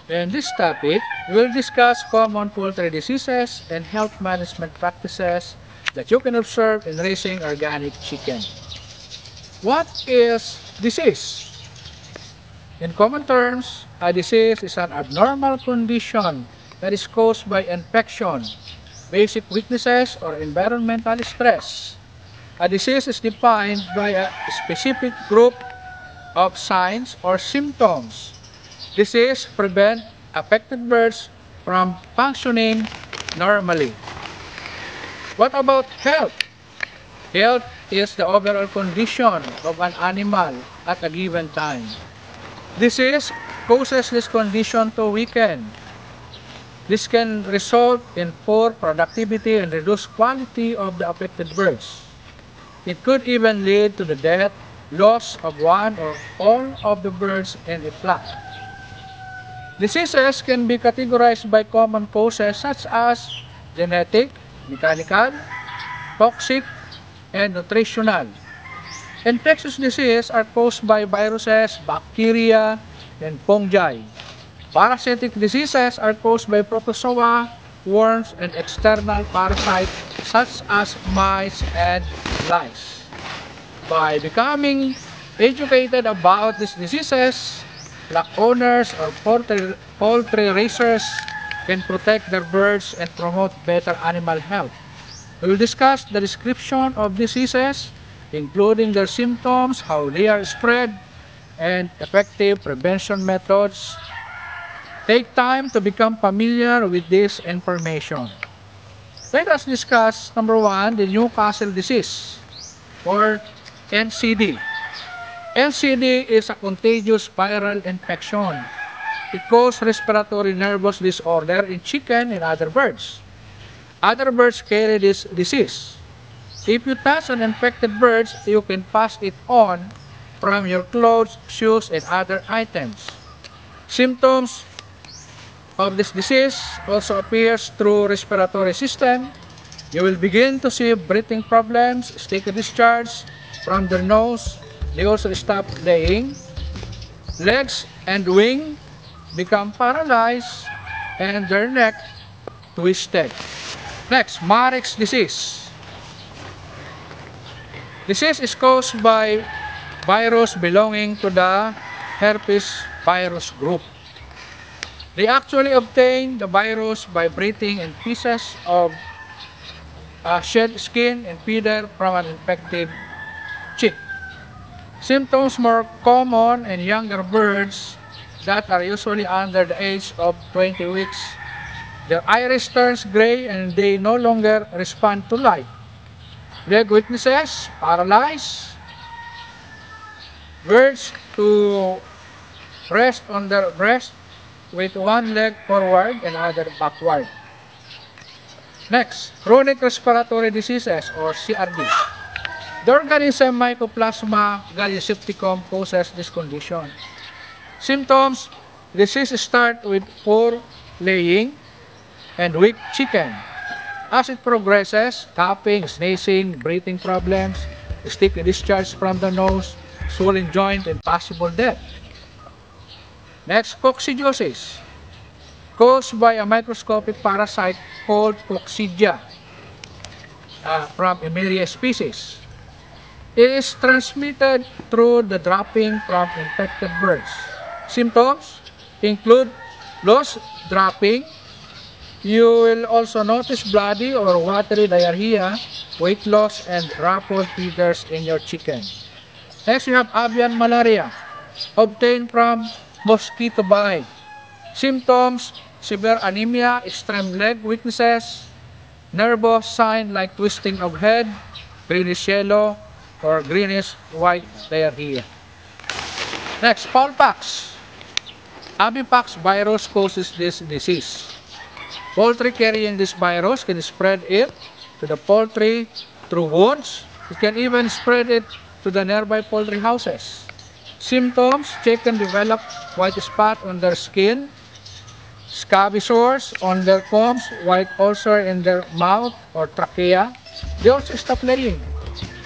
In this topic, we'll discuss common poultry diseases and health management practices that you can observe in raising organic chicken. What is disease? In common terms, a disease is an abnormal condition that is caused by infection, basic weaknesses, or environmental stress. A disease is defined by a specific group of signs or symptoms. Disease prevent affected birds from functioning normally. What about health? Health is the overall condition of an animal at a given time. Disease causes this condition to weaken. This can result in poor productivity and reduced quality of the affected birds. It could even lead to the death, loss of one or all of the birds in a flock. Diseases can be categorized by common causes such as genetic, mechanical, toxic, and nutritional. Infectious diseases are caused by viruses, bacteria, and fungi. Parasitic diseases are caused by protozoa, worms, and external parasites such as mice and lice. By becoming educated about these diseases, flock owners or poultry raisers can protect their birds and promote better animal health. We will discuss the description of diseases, including their symptoms, how they are spread, and effective prevention methods. Take time to become familiar with this information. Let us discuss number 1, the Newcastle disease or NCD. NCD is a contagious viral infection. It causes respiratory nervous disorder in chicken and other birds. Other birds carry this disease. If you touch an infected bird, you can pass it on from your clothes, shoes, and other items. Symptoms of this disease also appears through respiratory system. You will begin to see breathing problems, sticky discharge from their nose. They also stop laying. Legs and wing become paralyzed and their neck twisted. Next, Marek's disease. Disease is caused by virus belonging to the herpes virus group. They actually obtain the virus by breathing in pieces of shed skin and feather from an infected chick. Symptoms more common in younger birds that are usually under the age of 20 weeks. Their iris turns gray and they no longer respond to light. Leg weaknesses, paralyzed. Birds to rest on their breast with one leg forward and other backward. Next, chronic respiratory diseases or CRD. The organism Mycoplasma gallisepticum causes this condition. Symptoms: disease start with poor laying and weak chicken. As it progresses, coughing, sneezing, breathing problems, sticky discharge from the nose, swollen joint, and possible death. Next, coccidiosis, caused by a microscopic parasite called Coccidia from Emeria species. It is transmitted through the dropping from infected birds. Symptoms include loss, dropping. You will also notice bloody or watery diarrhea, weight loss, and ruffled feathers in your chicken. Next, you have avian malaria, obtained from mosquito bite. Symptoms: severe anemia, extreme leg weaknesses, nervous sign like twisting of head, greenish yellow, or greenish white diarrhea. Next, smallpox. Avipox virus causes this disease. Poultry carrying this virus can spread it to the poultry through wounds. It can even spread it to the nearby poultry houses. Symptoms: chicken develop white spot on their skin, scabby sores on their combs, white ulcer in their mouth or trachea. They also stop laying.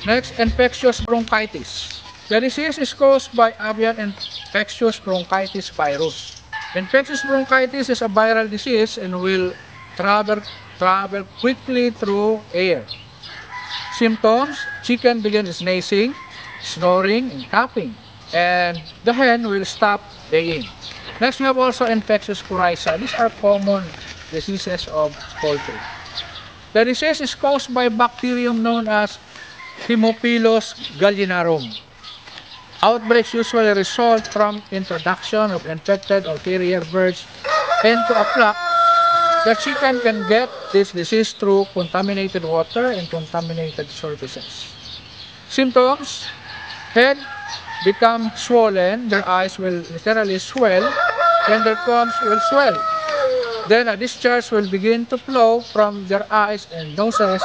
Next, infectious bronchitis. The disease is caused by avian infectious bronchitis virus. Infectious bronchitis is a viral disease and will travel quickly through air. Symptoms: chicken begins sneezing, snoring, and coughing, and the hen will stop laying. Next, we have also infectious coryza. These are common diseases of poultry. The disease is caused by a bacterium known as Haemophilus gallinarum. Outbreaks usually result from introduction of infected or carrier birds into a flock. The chicken can get this disease through contaminated water and contaminated surfaces. Symptoms: head become swollen, their eyes will literally swell, and their gums will swell. Then a discharge will begin to flow from their eyes and noses.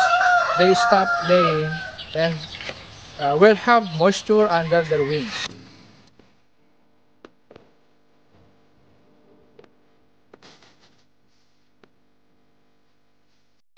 They stop laying and will have moisture under their wings.